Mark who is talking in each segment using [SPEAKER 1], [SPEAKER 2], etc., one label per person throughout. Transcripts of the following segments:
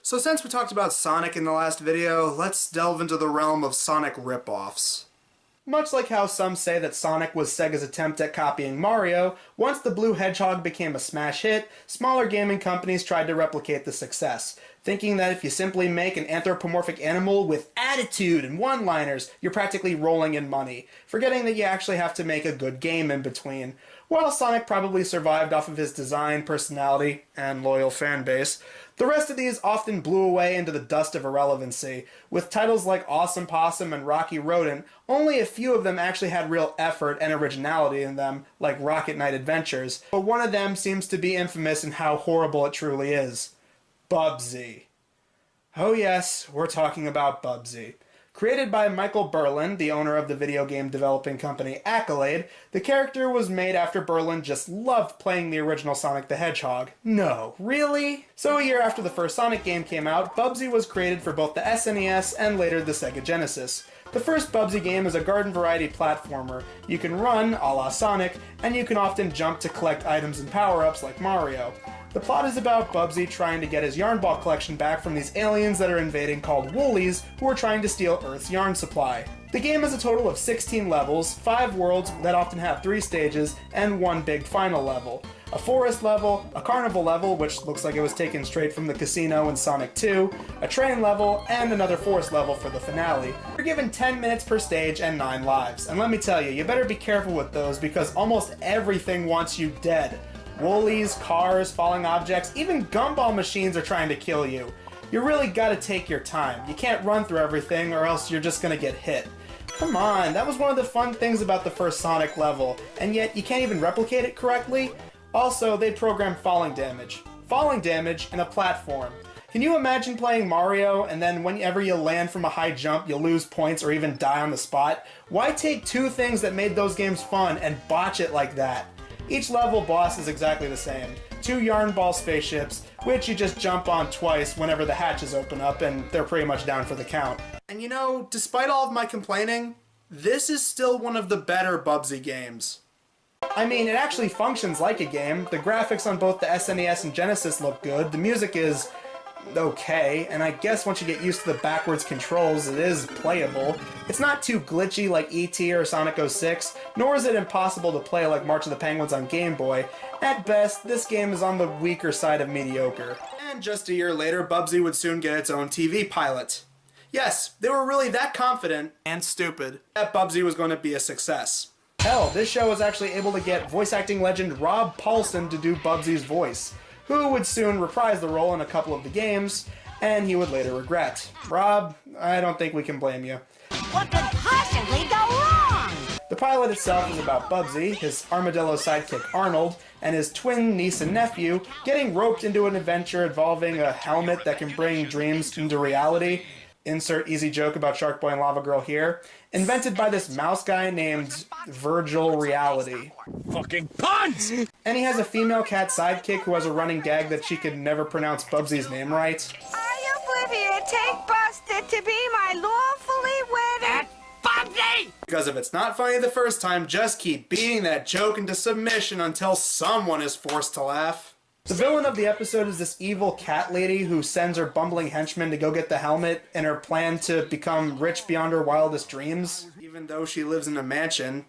[SPEAKER 1] So since we talked about Sonic in the last video, let's delve into the realm of Sonic ripoffs. Much like how some say that Sonic was Sega's attempt at copying Mario, once the Blue Hedgehog became a smash hit, smaller gaming companies tried to replicate the success, thinking that if you simply make an anthropomorphic animal with attitude and one-liners, you're practically rolling in money, forgetting that you actually have to make a good game in between. While Sonic probably survived off of his design, personality, and loyal fan base, the rest of these often blew away into the dust of irrelevancy. With titles like Awesome Possum and Rocky Rodent, only a few of them actually had real effort and originality in them, like Rocket Knight Adventures, but one of them seems to be infamous in how horrible it truly is. Bubsy. Oh yes, we're talking about Bubsy. Created by Michael Berlin, the owner of the video game developing company Accolade, the character was made after Berlin just loved playing the original Sonic the Hedgehog. No, really? So a year after the first Sonic game came out, Bubsy was created for both the SNES and later the Sega Genesis. The first Bubsy game is a garden variety platformer. You can run, a la Sonic, and you can often jump to collect items and power-ups like Mario. The plot is about Bubsy trying to get his yarn ball collection back from these aliens that are invading called Woolies, who are trying to steal Earth's yarn supply. The game has a total of 16 levels, 5 worlds that often have 3 stages, and 1 big final level. A forest level, a carnival level, which looks like it was taken straight from the casino in Sonic 2, a train level, and another forest level for the finale. You're given 10 minutes per stage and 9 lives. And let me tell you, you better be careful with those because almost everything wants you dead. Woolies, cars, falling objects, even gumball machines are trying to kill you. You really gotta take your time. You can't run through everything or else you're just gonna get hit. Come on, that was one of the fun things about the first Sonic level, and yet you can't even replicate it correctly? Also, they programmed falling damage. Falling damage in a platform. Can you imagine playing Mario and then whenever you land from a high jump you lose points or even die on the spot? Why take two things that made those games fun and botch it like that? Each level boss is exactly the same. 2 yarn ball spaceships, which you just jump on twice whenever the hatches open up and they're pretty much down for the count. And you know, despite all of my complaining, this is still one of the better Bubsy games. I mean, it actually functions like a game. The graphics on both the SNES and Genesis look good, the music is okay, and I guess once you get used to the backwards controls, it is playable. It's not too glitchy like E.T. or Sonic 06, nor is it impossible to play like March of the Penguins on Game Boy. At best, this game is on the weaker side of mediocre. And just a year later, Bubsy would soon get its own TV pilot. Yes, they were really that confident, and stupid, that Bubsy was going to be a success. Hell, this show was actually able to get voice acting legend Rob Paulsen to do Bubsy's voice, who would soon reprise the role in a couple of the games, and he would later regret. Rob, I don't think we can blame you.
[SPEAKER 2] What could possibly go wrong?
[SPEAKER 1] The pilot itself is about Bubsy, his armadillo sidekick Arnold, and his twin niece and nephew getting roped into an adventure involving a helmet that can bring dreams into reality. Insert easy joke about Shark Boy and Lava Girl here. Invented by this mouse guy named Virgil Reality.
[SPEAKER 3] Fucking puns!
[SPEAKER 1] And he has a female cat sidekick who has a running gag that she could never pronounce Bubsy's name right.
[SPEAKER 2] I, Olivia, take Busted to be my lawfully wedded Bubsy!
[SPEAKER 1] Because if it's not funny the first time, just keep beating that joke into submission until someone is forced to laugh. The villain of the episode is this evil cat lady who sends her bumbling henchmen to go get the helmet in her plan to become rich beyond her wildest dreams, even though she lives in a mansion.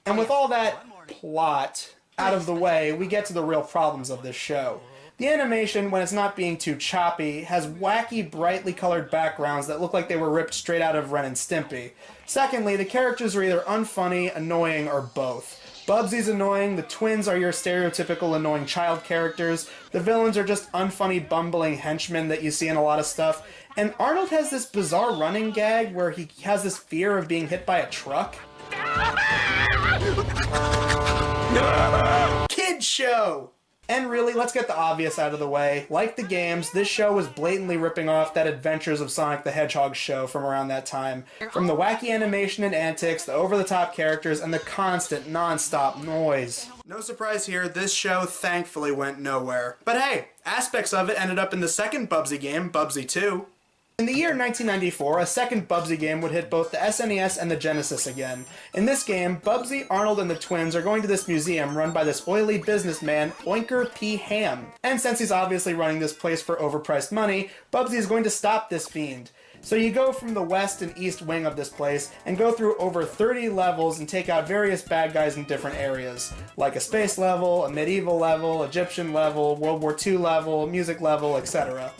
[SPEAKER 1] And with all that plot out of the way, we get to the real problems of this show. The animation, when it's not being too choppy, has wacky, brightly colored backgrounds that look like they were ripped straight out of Ren and Stimpy. Secondly, the characters are either unfunny, annoying, or both. Bubsy's annoying, the twins are your stereotypical annoying child characters, the villains are just unfunny bumbling henchmen that you see in a lot of stuff, and Arnold has this bizarre running gag where he has this fear of being hit by a truck. Kid show! And really, let's get the obvious out of the way. Like the games, this show was blatantly ripping off that Adventures of Sonic the Hedgehog show from around that time. From the wacky animation and antics, the over-the-top characters, and the constant, non-stop noise. No surprise here, this show thankfully went nowhere. But hey, aspects of it ended up in the second Bubsy game, Bubsy 2. In the year 1994, a second Bubsy game would hit both the SNES and the Genesis again. In this game, Bubsy, Arnold, and the twins are going to this museum run by this oily businessman, Oinker P. Ham. And since he's obviously running this place for overpriced money, Bubsy is going to stop this fiend. So you go from the west and east wing of this place and go through over 30 levels and take out various bad guys in different areas, like a space level, a medieval level, Egyptian level, World War II level, music level, etc.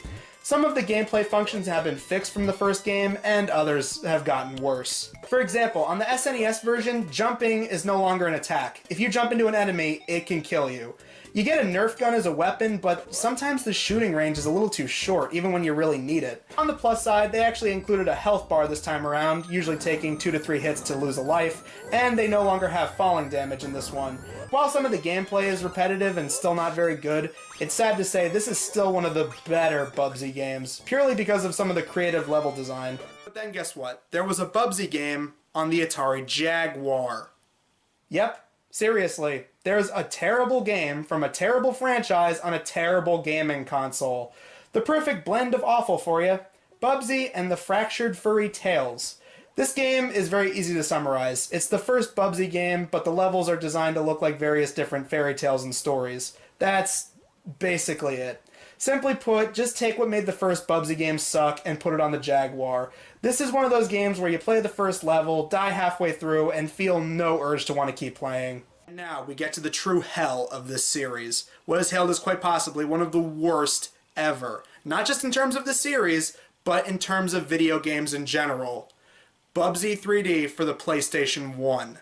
[SPEAKER 1] Some of the gameplay functions have been fixed from the first game, and others have gotten worse. For example, on the SNES version, jumping is no longer an attack. If you jump into an enemy, it can kill you. You get a Nerf gun as a weapon, but sometimes the shooting range is a little too short, even when you really need it. On the plus side, they actually included a health bar this time around, usually taking 2 to 3 hits to lose a life, and they no longer have falling damage in this one. While some of the gameplay is repetitive and still not very good, it's sad to say this is still one of the better Bubsy games, purely because of some of the creative level design. But then guess what? There was a Bubsy game on the Atari Jaguar. Yep. Seriously, there's a terrible game from a terrible franchise on a terrible gaming console. The perfect blend of awful for you. Bubsy and the Fractured Furry Tales. This game is very easy to summarize. It's the first Bubsy game, but the levels are designed to look like various different fairy tales and stories. That's basically it. Simply put, just take what made the first Bubsy game suck and put it on the Jaguar. This is one of those games where you play the first level, die halfway through, and feel no urge to want to keep playing. And now we get to the true hell of this series. What is hailed as quite possibly one of the worst ever. Not just in terms of the series, but in terms of video games in general. Bubsy 3D for the PlayStation 1.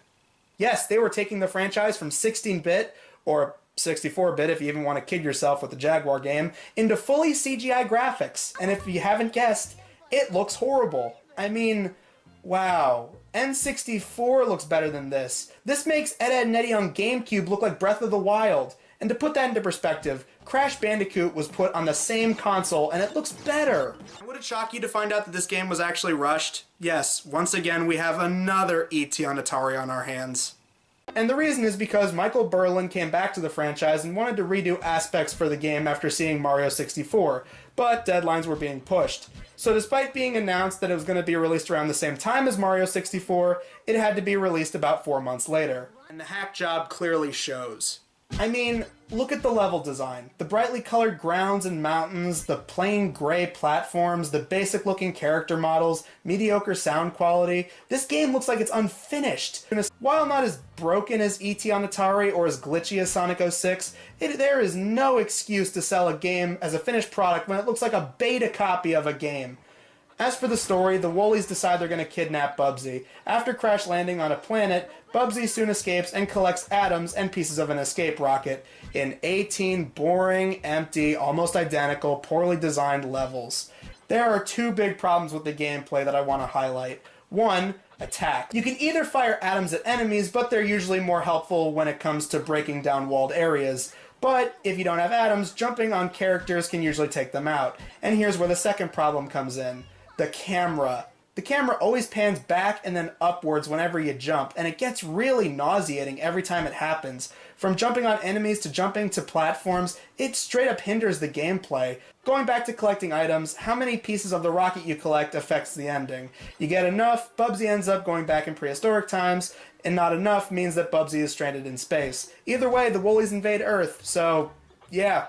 [SPEAKER 1] Yes, they were taking the franchise from 16-bit, or 64-bit if you even want to kid yourself with the Jaguar game, into fully CGI graphics. And if you haven't guessed, it looks horrible. I mean, wow. N64 looks better than this. This makes Ed, Edd n Eddy on GameCube look like Breath of the Wild. And to put that into perspective, Crash Bandicoot was put on the same console and it looks better. Would it shock you to find out that this game was actually rushed? Yes, once again we have another E.T. on Atari on our hands. And the reason is because Michael Berlin came back to the franchise and wanted to redo aspects for the game after seeing Mario 64, but deadlines were being pushed. So despite being announced that it was going to be released around the same time as Mario 64, it had to be released about 4 months later. And the hack job clearly shows. I mean, look at the level design. The brightly colored grounds and mountains, the plain gray platforms, the basic looking character models, mediocre sound quality. This game looks like it's unfinished. While not as broken as E.T. on Atari or as glitchy as Sonic 06, there is no excuse to sell a game as a finished product when it looks like a beta copy of a game. As for the story, the Woolies decide they're going to kidnap Bubsy. After crash landing on a planet, Bubsy soon escapes and collects atoms and pieces of an escape rocket in 18 boring, empty, almost identical, poorly designed levels. There are 2 big problems with the gameplay that I want to highlight. 1, attack. You can either fire atoms at enemies, but they're usually more helpful when it comes to breaking down walled areas. But if you don't have atoms, jumping on characters can usually take them out. And here's where the second problem comes in. The camera. The camera always pans back and then upwards whenever you jump, and it gets really nauseating every time it happens. From jumping on enemies to jumping to platforms, it straight up hinders the gameplay. Going back to collecting items, how many pieces of the rocket you collect affects the ending. You get enough, Bubsy ends up going back in prehistoric times, and not enough means that Bubsy is stranded in space. Either way, the Woolies invade Earth, so yeah.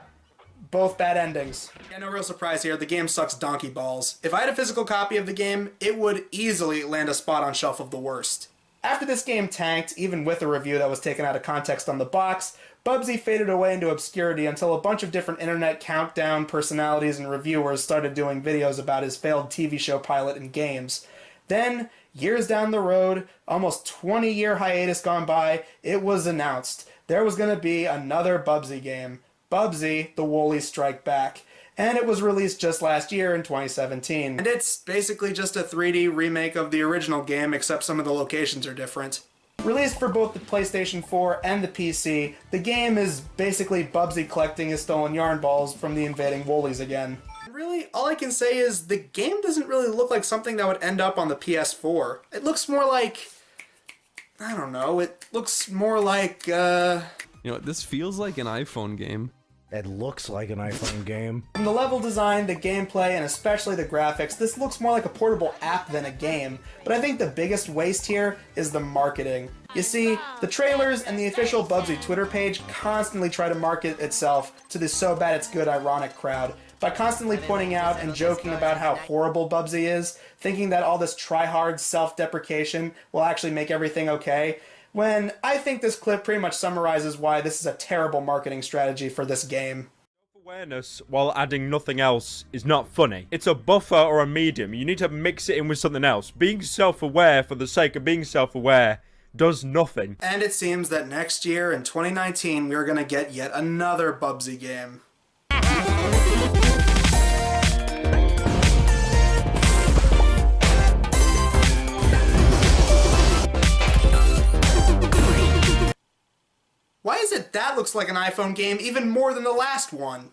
[SPEAKER 1] Both bad endings. Yeah, no real surprise here, the game sucks donkey balls. If I had a physical copy of the game, it would easily land a spot on Shelf of the Worst. After this game tanked, even with a review that was taken out of context on the box, Bubsy faded away into obscurity until a bunch of different internet countdown personalities and reviewers started doing videos about his failed TV show pilot and games. Then, years down the road, almost 20-year hiatus gone by, it was announced there was going to be another Bubsy game. Bubsy, the Woolies Strike Back, and it was released just last year in 2017. And it's basically just a 3D remake of the original game, except some of the locations are different. Released for both the PlayStation 4 and the PC, the game is basically Bubsy collecting his stolen yarn balls from the invading Woolies again. Really, all I can say is the game doesn't really look like something that would end up on the PS4. It looks more like... I don't know, it looks more like,
[SPEAKER 3] You know, this feels like an iPhone game. It looks like an iPhone game.
[SPEAKER 1] From the level design, the gameplay, and especially the graphics, this looks more like a portable app than a game. But I think the biggest waste here is the marketing. You see, the trailers and the official Bubsy Twitter page constantly try to market itself to this so bad it's good ironic crowd by constantly pointing out and joking about how horrible Bubsy is, thinking that all this try-hard self-deprecation will actually make everything okay, when I think this clip pretty much summarizes why this is a terrible marketing strategy for this game.
[SPEAKER 4] Awareness while adding nothing else is not funny. It's a buffer or a medium. You need to mix it in with something else. Being self-aware for the sake of being self-aware does nothing.
[SPEAKER 1] And it seems that next year, in 2019, we are going to get yet another Bubsy game. Why is it that looks like an iPhone game even more than the last one?